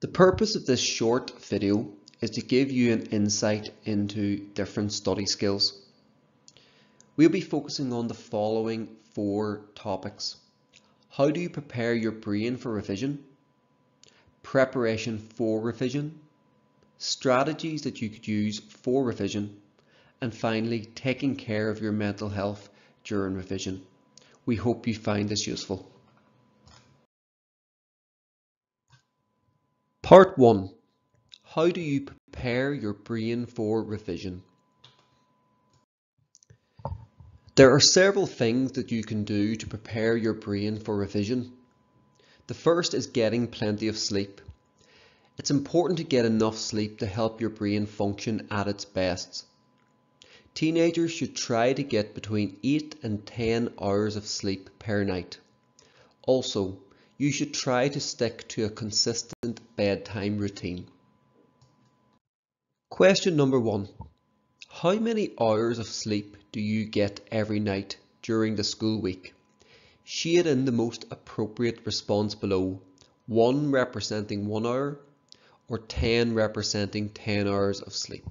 The purpose of this short video is to give you an insight into different study skills. We'll be focusing on the following 4 topics. How do you prepare your brain for revision? Preparation for revision. Strategies that you could use for revision. And finally, taking care of your mental health during revision. We hope you find this useful. Part 1. How do you prepare your brain for revision? There are several things that you can do to prepare your brain for revision. The first is getting plenty of sleep. It's important to get enough sleep to help your brain function at its best. Teenagers should try to get between 8 and 10 hours of sleep per night. Also, you should try to stick to a consistent bedtime routine. Question number 1. How many hours of sleep do you get every night during the school week? Shade in the most appropriate response below, 1 representing 1 hour or 10 representing 10 hours of sleep.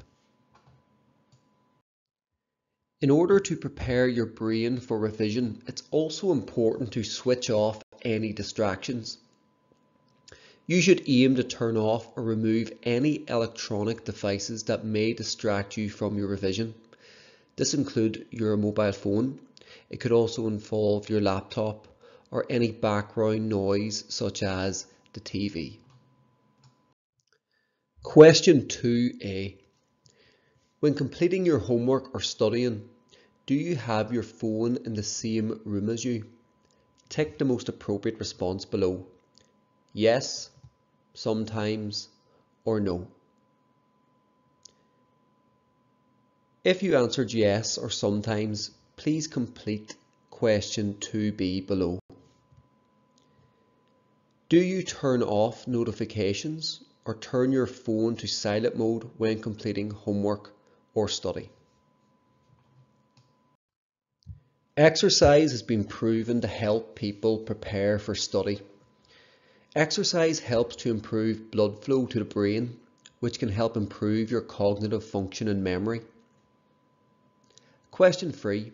In order to prepare your brain for revision, it's also important to switch off any distractions. You should aim to turn off or remove any electronic devices that may distract you from your revision. This includes your mobile phone. It could also involve your laptop or any background noise such as the TV. Question 2a. When completing your homework or studying, do you have your phone in the same room as you? Tick the most appropriate response below. Yes, sometimes, or no. If you answered yes or sometimes, please complete question 2b below. Do you turn off notifications or turn your phone to silent mode when completing homework or study? Exercise has been proven to help people prepare for study. Exercise helps to improve blood flow to the brain, which can help improve your cognitive function and memory. Question 3.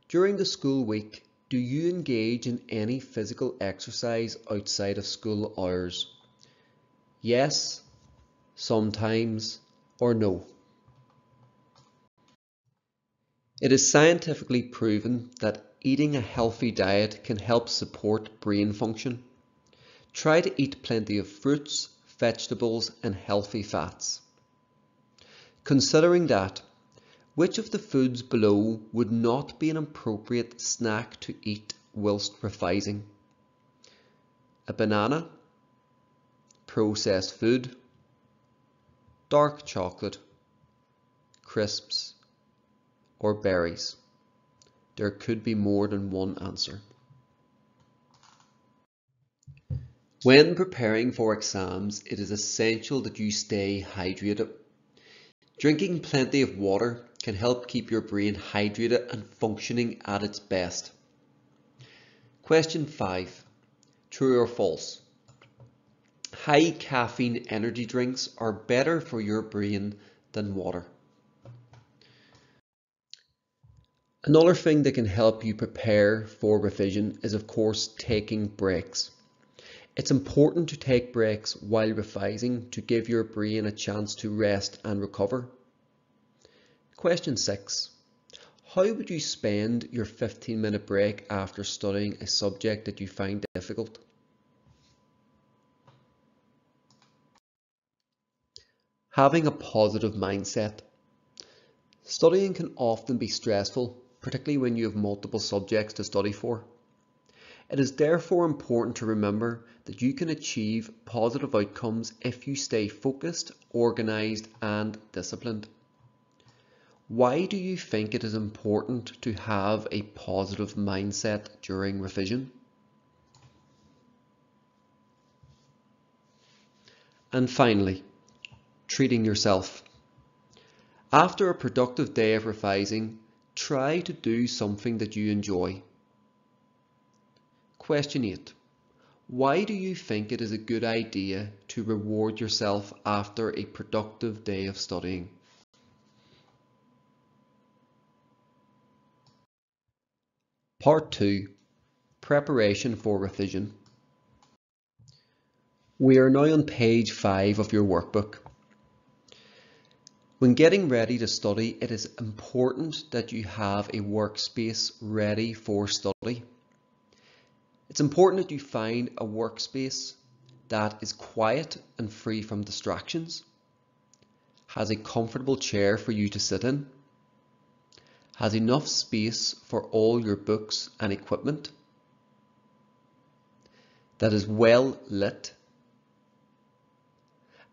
During the school week, do you engage in any physical exercise outside of school hours? Yes, sometimes, or no. It is scientifically proven that eating a healthy diet can help support brain function. Try to eat plenty of fruits, vegetables, and healthy fats. Considering that, which of the foods below would not be an appropriate snack to eat whilst revising? A banana, processed food, dark chocolate, crisps, or berries? There could be more than one answer. When preparing for exams, it is essential that you stay hydrated. Drinking plenty of water can help keep your brain hydrated and functioning at its best. Question 5. True or false? High caffeine energy drinks are better for your brain than water. Another thing that can help you prepare for revision is, of course, taking breaks. It's important to take breaks while revising to give your brain a chance to rest and recover. Question 6. How would you spend your 15-minute break after studying a subject that you find difficult? Having a positive mindset. Studying can often be stressful, particularly when you have multiple subjects to study for. It is therefore important to remember that you can achieve positive outcomes if you stay focused, organised, and disciplined. Why do you think it is important to have a positive mindset during revision? And finally, treating yourself. After a productive day of revising, try to do something that you enjoy. Question 8. Why do you think it is a good idea to reward yourself after a productive day of studying? Part 2. Preparation for revision. We are now on page 5 of your workbook. When getting ready to study, it is important that you have a workspace ready for study. It's important that you find a workspace that is quiet and free from distractions, has a comfortable chair for you to sit in, has enough space for all your books and equipment, that is well lit,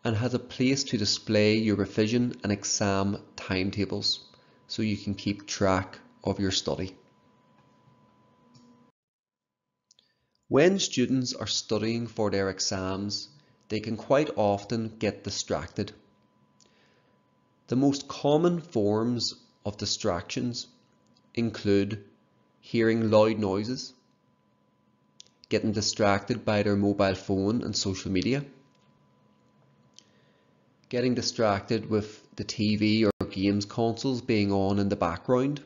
and has a place to display your revision and exam timetables so you can keep track of your study. When students are studying for their exams, they can quite often get distracted. The most common forms of distractions include hearing loud noises, getting distracted by their mobile phone and social media, getting distracted with the TV or games consoles being on in the background,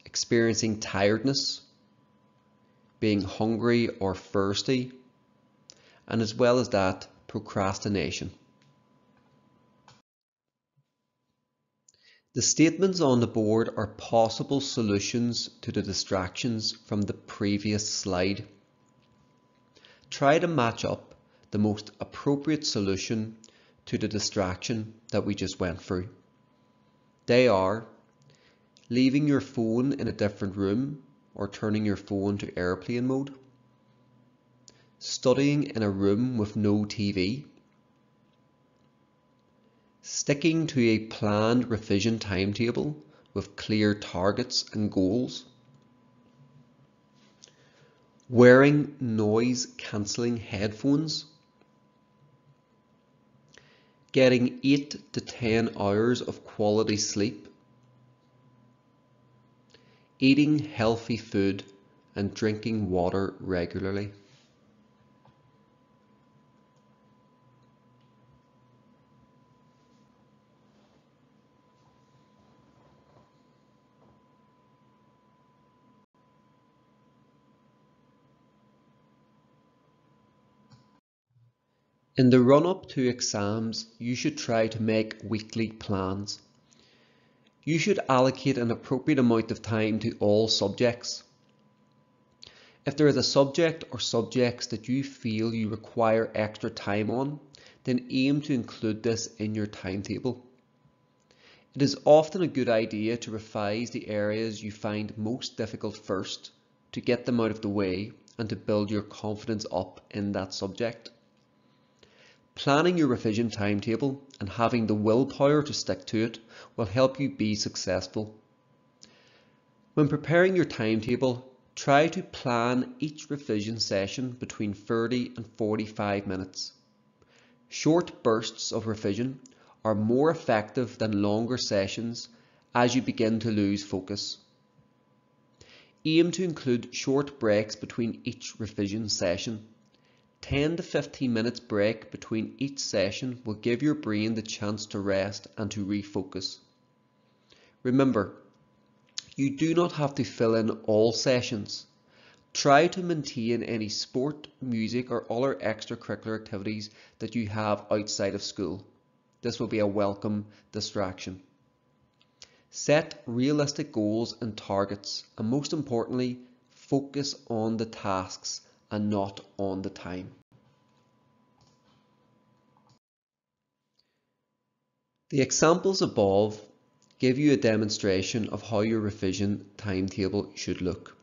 experiencing tiredness, being hungry or thirsty, and as well as that, procrastination. The statements on the board are possible solutions to the distractions from the previous slide. Try to match up the most appropriate solution to the distraction that we just went through. They are leaving your phone in a different room or turning your phone to airplane mode, studying in a room with no TV, sticking to a planned revision timetable with clear targets and goals, wearing noise cancelling headphones, getting 8 to 10 hours of quality sleep, eating healthy food and drinking water regularly. In the run-up to exams, you should try to make weekly plans. You should allocate an appropriate amount of time to all subjects. If there is a subject or subjects that you feel you require extra time on, then aim to include this in your timetable. It is often a good idea to revise the areas you find most difficult first, to get them out of the way and to build your confidence up in that subject. Planning your revision timetable and having the willpower to stick to it will help you be successful. When preparing your timetable, try to plan each revision session between 30 and 45 minutes. Short bursts of revision are more effective than longer sessions as you begin to lose focus. Aim to include short breaks between each revision session. 10 to 15 minutes break between each session will give your brain the chance to rest and to refocus. Remember, you do not have to fill in all sessions. Try to maintain any sport, music or other extracurricular activities that you have outside of school. This will be a welcome distraction. Set realistic goals and targets, and most importantly, focus on the tasks and not on the time. The examples above give you a demonstration of how your revision timetable should look.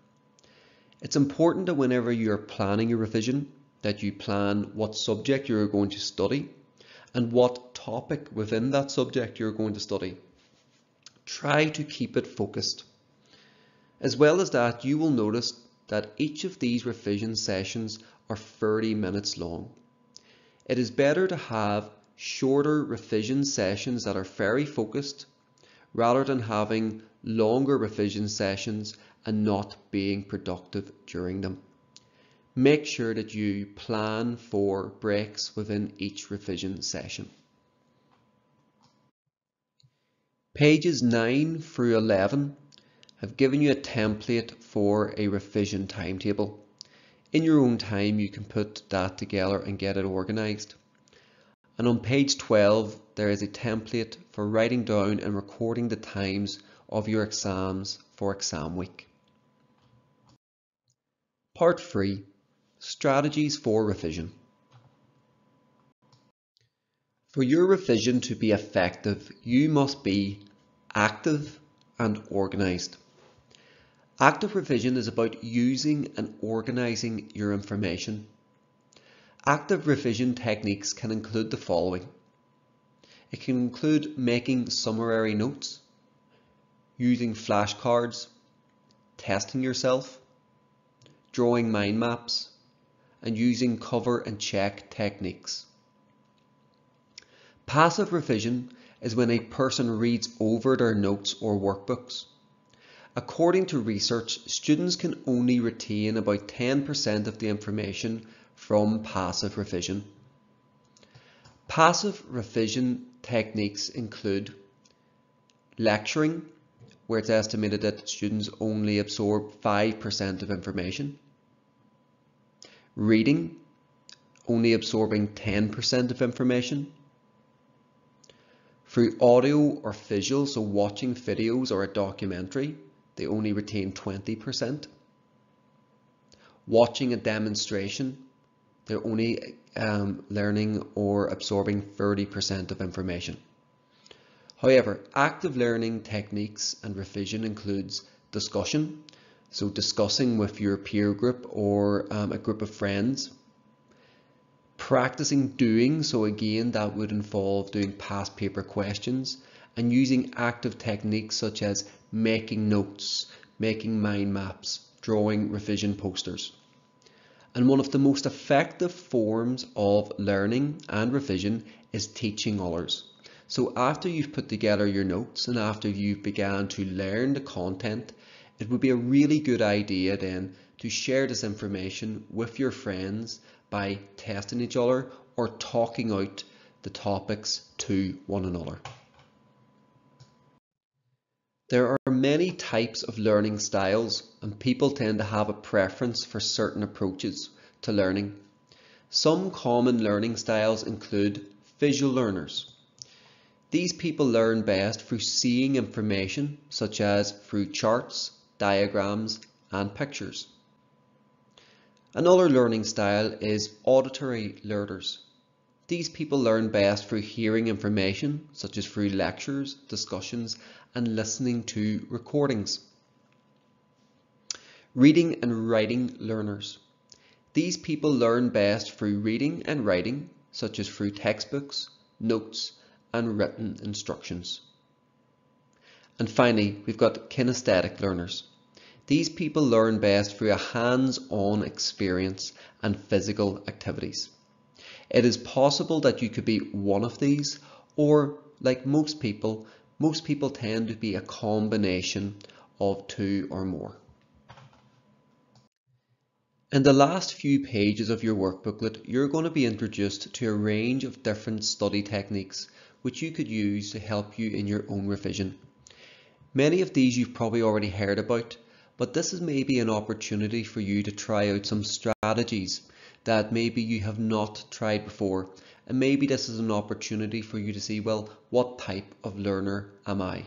It's important that whenever you're planning your revision, that you plan what subject you're going to study and what topic within that subject you're going to study. Try to keep it focused. As well as that, you will notice that each of these revision sessions are 30 minutes long. It is better to have shorter revision sessions that are very focused rather than having longer revision sessions and not being productive during them. Make sure that you plan for breaks within each revision session. Pages 9 through 11 have given you a template for a revision timetable. In your own time, you can put that together and get it organized. And on page 12, there is a template for writing down and recording the times of your exams for exam week. Part 3, Strategies for Revision. For your revision to be effective, you must be active and organized. Active revision is about using and organizing your information. Active revision techniques can include the following. It can include making summary notes, using flashcards, testing yourself, drawing mind maps, and using cover and check techniques. Passive revision is when a person reads over their notes or workbooks. According to research, students can only retain about 10% of the information from passive revision. Passive revision techniques include lecturing, where it's estimated that students only absorb 5% of information. Reading, only absorbing 10% of information. Through audio or visual, so watching videos or a documentary, they only retain 20%. Watching a demonstration, they're only learning or absorbing 30% of information. However, active learning techniques and revision includes discussion, so discussing with your peer group or a group of friends. Practicing doing, so again that would involve doing past paper questions and using active techniques such as making notes, making mind maps, drawing revision posters. And one of the most effective forms of learning and revision is teaching others. So after you've put together your notes and after you've began to learn the content, it would be a really good idea then to share this information with your friends by testing each other or talking out the topics to one another. There are many types of learning styles and people tend to have a preference for certain approaches to learning. Some common learning styles include visual learners. These people learn best through seeing information such as through charts, diagrams and pictures. Another learning style is auditory learners. These people learn best through hearing information such as through lectures, discussions and listening to recordings. Reading and writing learners. These people learn best through reading and writing such as through textbooks, notes and written instructions. And finally, we've got kinesthetic learners. These people learn best through a hands-on experience and physical activities. It is possible that you could be one of these, or like most people tend to be a combination of two or more. In the last few pages of your work booklet, you're going to be introduced to a range of different study techniques which you could use to help you in your own revision. Many of these you've probably already heard about, but this is maybe an opportunity for you to try out some strategies that maybe you have not tried before, and maybe this is an opportunity for you to see, well, what type of learner am I?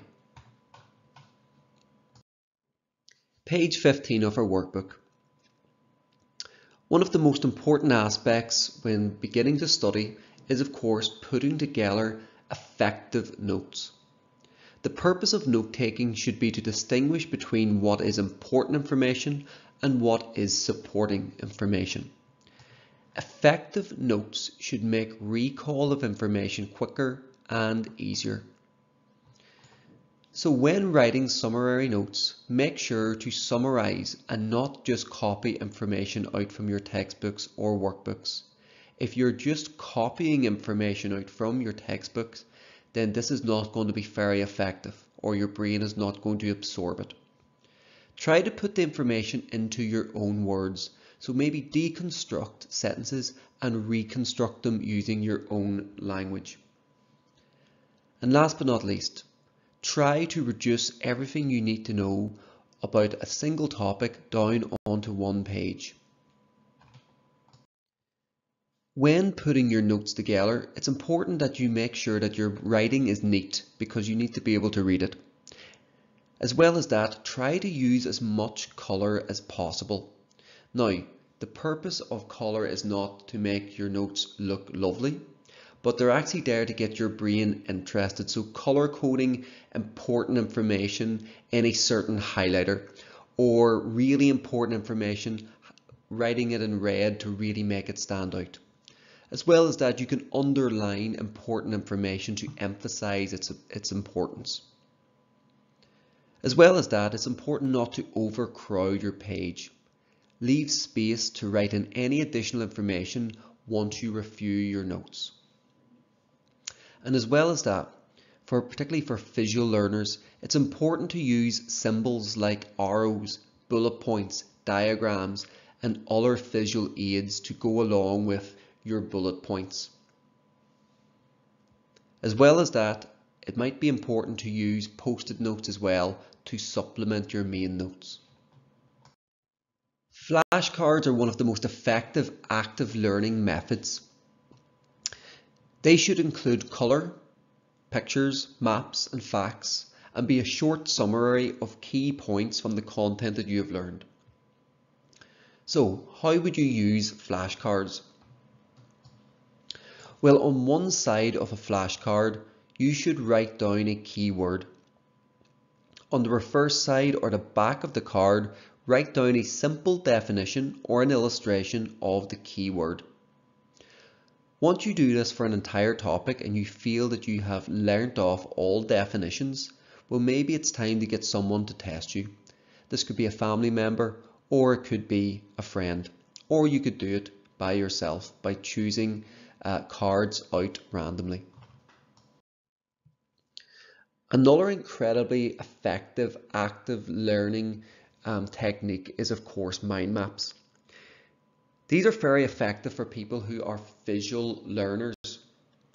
Page 15 of our workbook. One of the most important aspects when beginning to study is, of course, putting together effective notes. The purpose of note-taking should be to distinguish between what is important information and what is supporting information. Effective notes should make recall of information quicker and easier. So when writing summary notes, make sure to summarize and not just copy information out from your textbooks or workbooks. If you're just copying information out from your textbooks, then this is not going to be very effective, or your brain is not going to absorb it. Try to put the information into your own words, So maybe deconstruct sentences and reconstruct them using your own language. And last but not least, try to reduce everything you need to know about a single topic down onto one page. When putting your notes together, it's important that you make sure that your writing is neat because you need to be able to read it. As well as that, try to use as much colour as possible. Now, the purpose of colour is not to make your notes look lovely, but they're actually there to get your brain interested. So colour coding important information in a certain highlighter, or really important information, writing it in red to really make it stand out. As well as that, you can underline important information to emphasize its importance. As well as that, it's important not to overcrowd your page. Leave space to write in any additional information once you review your notes. And as well as that, particularly for visual learners, it's important to use symbols like arrows, bullet points, diagrams, and other visual aids to go along with your bullet points. As well as that, it might be important to use post-it notes as well to supplement your main notes. Flashcards are one of the most effective active learning methods. They should include colour, pictures, maps and facts, and be a short summary of key points from the content that you have learned. So, how would you use flashcards? Well, on one side of a flashcard, you should write down a keyword. On the reverse side or the back of the card, write down a simple definition or an illustration of the keyword. Once you do this for an entire topic and you feel that you have learnt off all definitions, well, maybe it's time to get someone to test you. This could be a family member, or it could be a friend, or you could do it by yourself by choosing cards out randomly. Another incredibly effective active learning technique is, of course, mind maps. These are very effective for people who are visual learners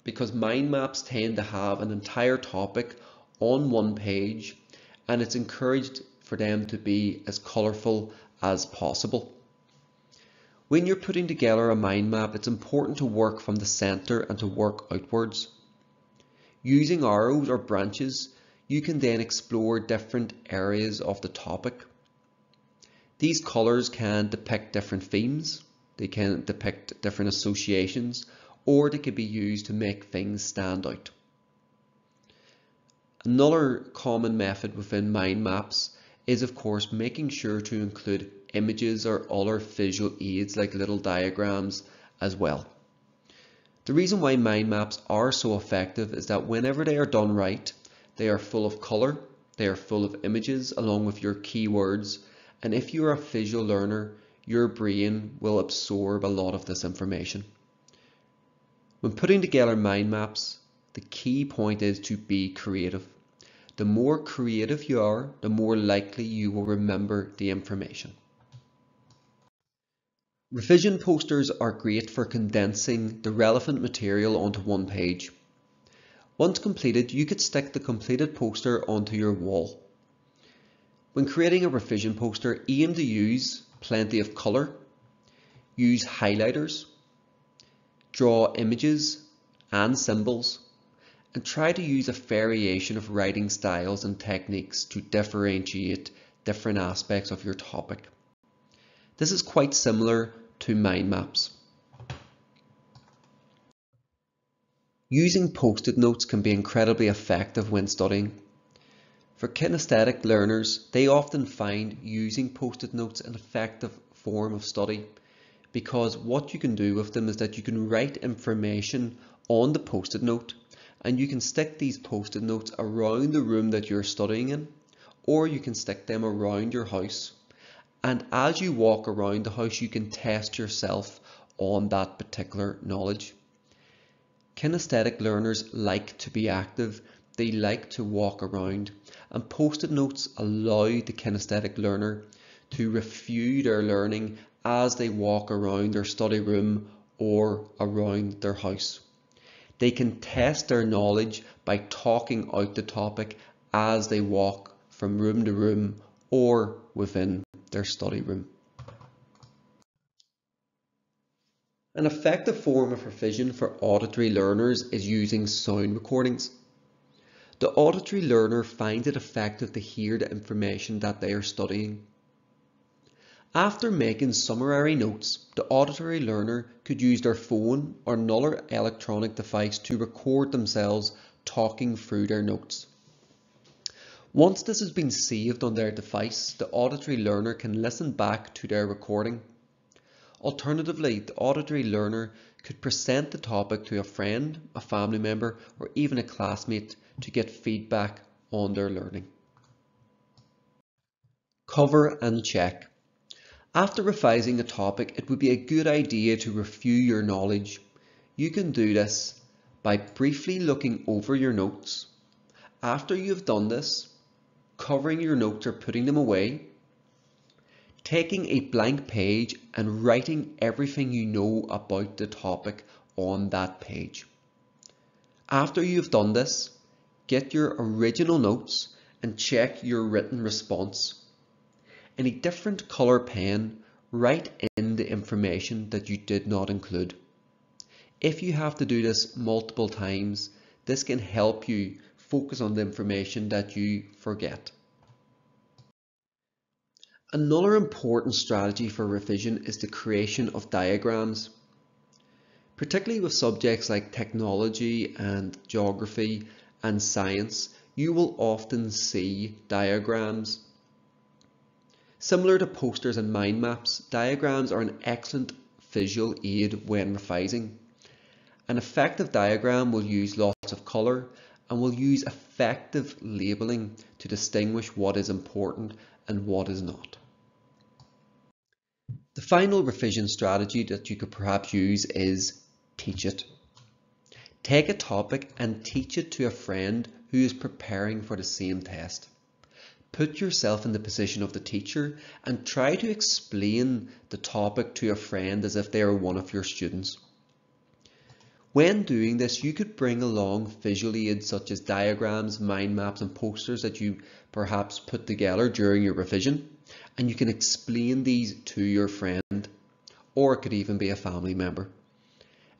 because mind maps tend to have an entire topic on one page, and it's encouraged for them to be as colourful as possible. When you're putting together a mind map, it's important to work from the centre and to work outwards. Using arrows or branches, you can then explore different areas of the topic. These colours can depict different themes, they can depict different associations, or they can be used to make things stand out. Another common method within mind maps is, of course, making sure to include images or other visual aids like little diagrams as well. The reason why mind maps are so effective is that whenever they are done right, they are full of colour, they are full of images along with your keywords, and if you're a visual learner, your brain will absorb a lot of this information. When putting together mind maps, the key point is to be creative. The more creative you are, the more likely you will remember the information. Revision posters are great for condensing the relevant material onto one page. Once completed, you could stick the completed poster onto your wall. When creating a revision poster, aim to use plenty of colour, use highlighters, draw images and symbols, and try to use a variation of writing styles and techniques to differentiate different aspects of your topic. This is quite similar to mind maps. Using post-it notes can be incredibly effective when studying. For kinesthetic learners, they often find using post-it notes an effective form of study because what you can do with them is that you can write information on the post-it note and you can stick these post-it notes around the room that you're studying in, or you can stick them around your house. And as you walk around the house, you can test yourself on that particular knowledge. Kinesthetic learners like to be active, they like to walk around, and post-it notes allow the kinesthetic learner to review their learning as they walk around their study room or around their house. They can test their knowledge by talking out the topic as they walk from room to room or within their study room. An effective form of revision for auditory learners is using sound recordings. The auditory learner finds it effective to hear the information that they are studying. After making summary notes, the auditory learner could use their phone or another electronic device to record themselves talking through their notes. Once this has been saved on their device, the auditory learner can listen back to their recording. Alternatively, the auditory learner could present the topic to a friend, a family member, or even a classmate to get feedback on their learning. Cover and check. After revising a topic, it would be a good idea to review your knowledge. You can do this by briefly looking over your notes. After you've done this, covering your notes or putting them away, taking a blank page and writing everything you know about the topic on that page. After you've done this, get your original notes and check your written response. In a different colour pen, write in the information that you did not include. If you have to do this multiple times, this can help you focus on the information that you forget. Another important strategy for revision is the creation of diagrams. Particularly with subjects like technology and geography and science, you will often see diagrams. Similar to posters and mind maps, diagrams are an excellent visual aid when revising. An effective diagram will use lots of colour and will use effective labelling to distinguish what is important and what is not. The final revision strategy that you could perhaps use is teach it. Take a topic and teach it to a friend who is preparing for the same test. Put yourself in the position of the teacher and try to explain the topic to a friend as if they are one of your students. When doing this, you could bring along visual aids such as diagrams, mind maps and posters that you perhaps put together during your revision, and you can explain these to your friend, or it could even be a family member.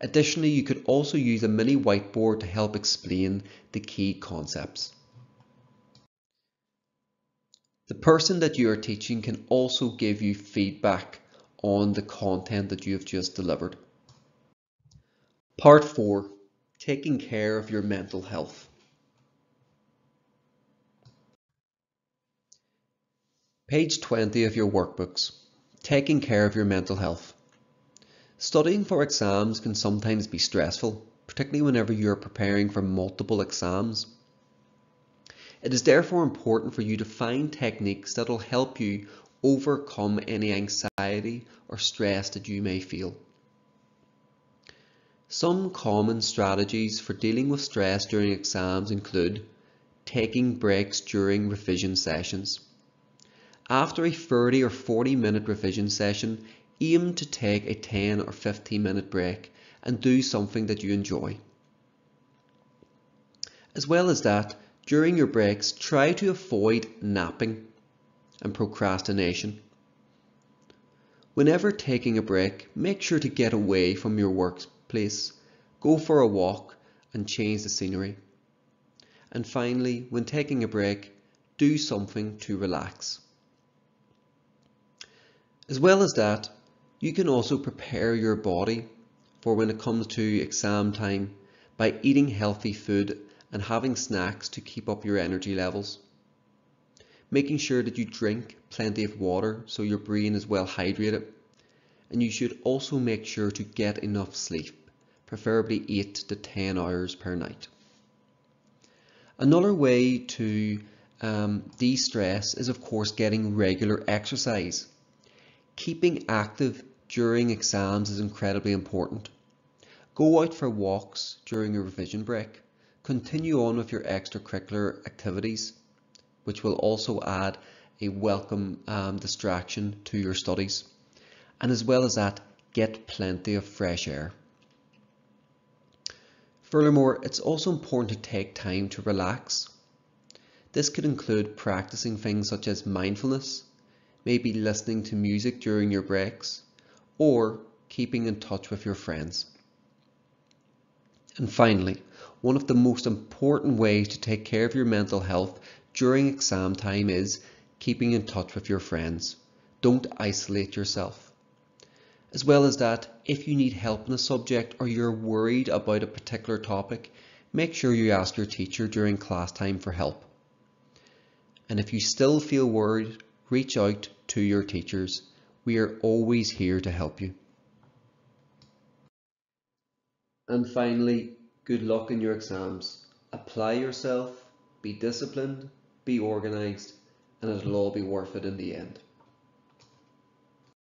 Additionally, you could also use a mini whiteboard to help explain the key concepts. The person that you are teaching can also give you feedback on the content that you have just delivered. Part 4. Taking care of your mental health. Page 20 of your workbooks. Taking care of your mental health. Studying for exams can sometimes be stressful, particularly whenever you are preparing for multiple exams. It is therefore important for you to find techniques that will help you overcome any anxiety or stress that you may feel. Some common strategies for dealing with stress during exams include taking breaks during revision sessions. After a 30 or 40-minute revision session, aim to take a 10 or 15-minute break and do something that you enjoy. As well as that, during your breaks, try to avoid napping and procrastination. Whenever taking a break, make sure to get away from your workplace, go for a walk and change the scenery. And finally, when taking a break, do something to relax. As well as that, you can also prepare your body for when it comes to exam time by eating healthy food and having snacks to keep up your energy levels. Making sure that you drink plenty of water so your brain is well hydrated. And you should also make sure to get enough sleep, preferably 8 to 10 hours per night. Another way to de-stress is of course getting regular exercise. Keeping active during exams is incredibly important. Go out for walks during a revision break. Continue on with your extracurricular activities, which will also add a welcome distraction to your studies. and as well as that, get plenty of fresh air. Furthermore, it's also important to take time to relax. This could include practicing things such as mindfulness, maybe listening to music during your breaks, or keeping in touch with your friends. And finally, one of the most important ways to take care of your mental health during exam time is keeping in touch with your friends. Don't isolate yourself. As well as that, if you need help in a subject or you're worried about a particular topic, make sure you ask your teacher during class time for help. And if you still feel worried, reach out to your teachers. We are always here to help you. And finally, good luck in your exams. Apply yourself, be disciplined, be organised, and it'll all be worth it in the end.